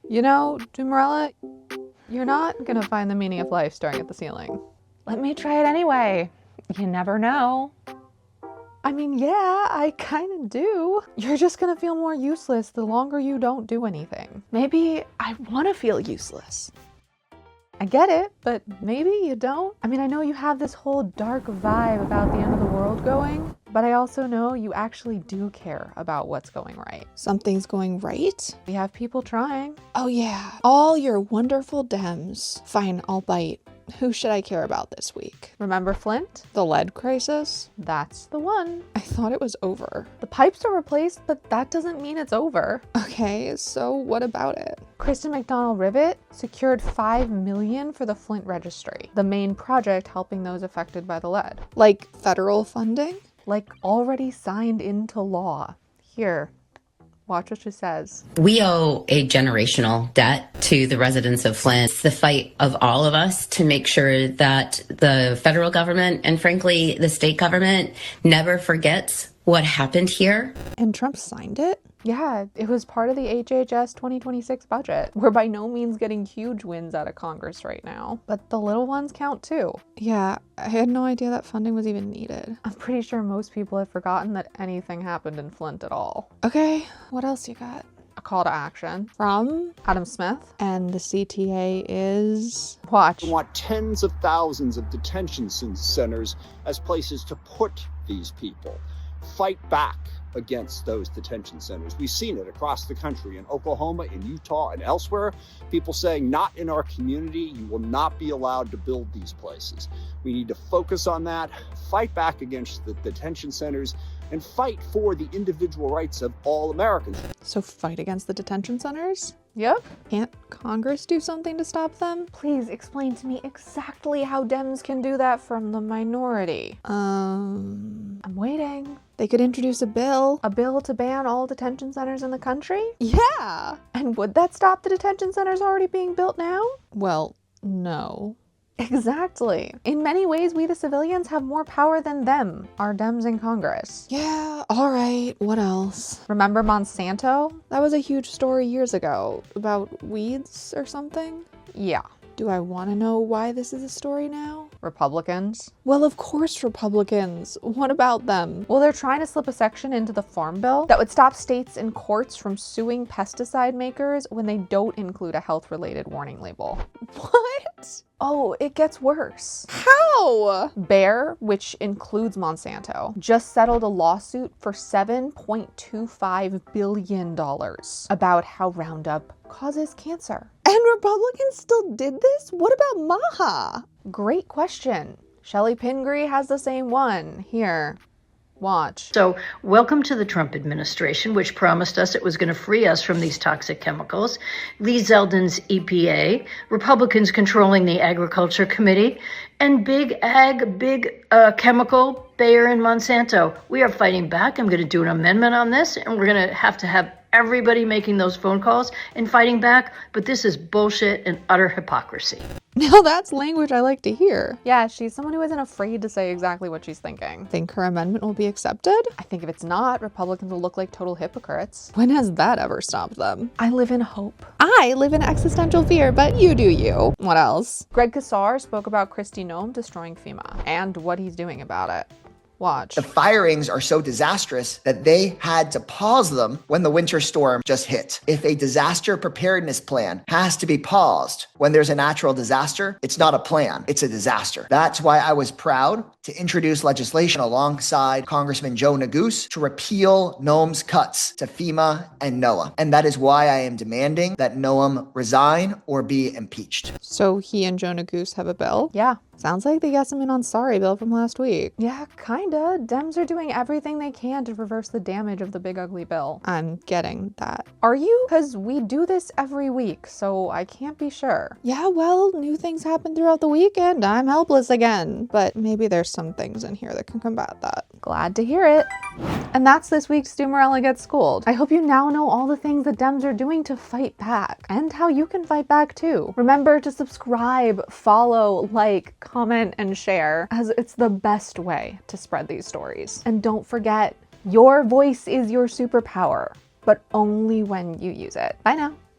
You know, Doomerella, you're not gonna find the meaning of life staring at the ceiling. Let me try it anyway. You never know. I mean, yeah, I kinda do. You're just gonna feel more useless the longer you don't do anything. Maybe I want to feel useless. I get it, but maybe you don't. I mean, I know you have this whole dark vibe about the end of the world going, but I also know you actually do care about what's going right. Something's going right? We have people trying. Oh yeah, all your wonderful Dems. Fine, I'll bite. Who should I care about this week? Remember Flint? The lead crisis? That's the one. I thought it was over. The pipes are replaced, but that doesn't mean it's over. Okay, so what about it? Kristen McDonald Rivet secured $5 million for the Flint registry, the main project helping those affected by the lead. Like federal funding? Like already signed into law. Here, watch what she says. We owe a generational debt to the residents of Flint. It's the fight of all of us to make sure that the federal government and frankly, the state government never forgets what happened here. And Trump signed it? Yeah, it was part of the HHS 2026 budget. We're by no means getting huge wins out of Congress right now, but the little ones count too. Yeah, I had no idea that funding was even needed. I'm pretty sure most people have forgotten that anything happened in Flint at all. Okay, what else you got? A call to action From Adam Smith. and the CTA is... Watch. We want tens of thousands of detention centers as places to put these people. Fight back against those detention centers. We've seen it across the country, in Oklahoma, in Utah, and elsewhere. People saying, not in our community, you will not be allowed to build these places. We need to focus on that, fight back against the detention centers, and fight for the individual rights of all Americans. So fight against the detention centers? Yep. Can't Congress do something to stop them? Please explain to me exactly how Dems can do that from the minority. I'm waiting. They could introduce a bill. A bill to ban all detention centers in the country? Yeah! And would that stop the detention centers already being built now? Well, no. Exactly. In many ways, we the civilians have more power than them, our Dems in Congress. Yeah, all right, what else? Remember Monsanto? That was a huge story years ago about weeds or something. Yeah. Do I want to know why this is a story now? Republicans? Well, of course Republicans. What about them? Well, they're trying to slip a section into the Farm Bill that would stop states and courts from suing pesticide makers when they don't include a health-related warning label. What? Oh, it gets worse. How? Bayer, which includes Monsanto, just settled a lawsuit for $7.25 billion about how Roundup causes cancer. And Republicans still did this? What about Maha? Great question. Shelley Pingree has the same one. Here, watch. So, welcome to the Trump administration, which promised us it was going to free us from these toxic chemicals. Lee Zeldin's EPA, Republicans controlling the Agriculture Committee, and Big Ag, Big Chemical, Bayer and Monsanto. We are fighting back. I'm going to do an amendment on this, and we're going to have everybody making those phone calls and fighting back. But this is bullshit and utter hypocrisy. Now that's language I like to hear. Yeah, she's someone who isn't afraid to say exactly what she's thinking. Think her amendment will be accepted? I think if it's not, Republicans will look like total hypocrites. When has that ever stopped them? I live in hope. I live in existential fear, but you do you. What else? Greg Casar spoke about Kristi Noem destroying FEMA and what he's doing about it. Watch. The firings are so disastrous that they had to pause them when the winter storm just hit. If a disaster preparedness plan has to be paused when there's a natural disaster, it's not a plan, it's a disaster. That's why I was proud to introduce legislation alongside Congressman Joe Neguse to repeal Noem's cuts to FEMA and NOAA. And that is why I am demanding that Noem resign or be impeached. So he and Joe Neguse have a bill? Yeah. Sounds like they got something on sorry bill from last week. Yeah, kinda. Dems are doing everything they can to reverse the damage of the big ugly bill. I'm getting that. Are you? Because we do this every week, so I can't be sure. Yeah, well, new things happen throughout the weekend. I'm helpless again. But maybe there's some things in here that can combat that. Glad to hear it. And that's this week's Doomerella Gets Schooled. I hope you now know all the things the Dems are doing to fight back, and how you can fight back too. Remember to subscribe, follow, like, comment, and share, as it's the best way to spread these stories. And don't forget, your voice is your superpower, but only when you use it. Bye now.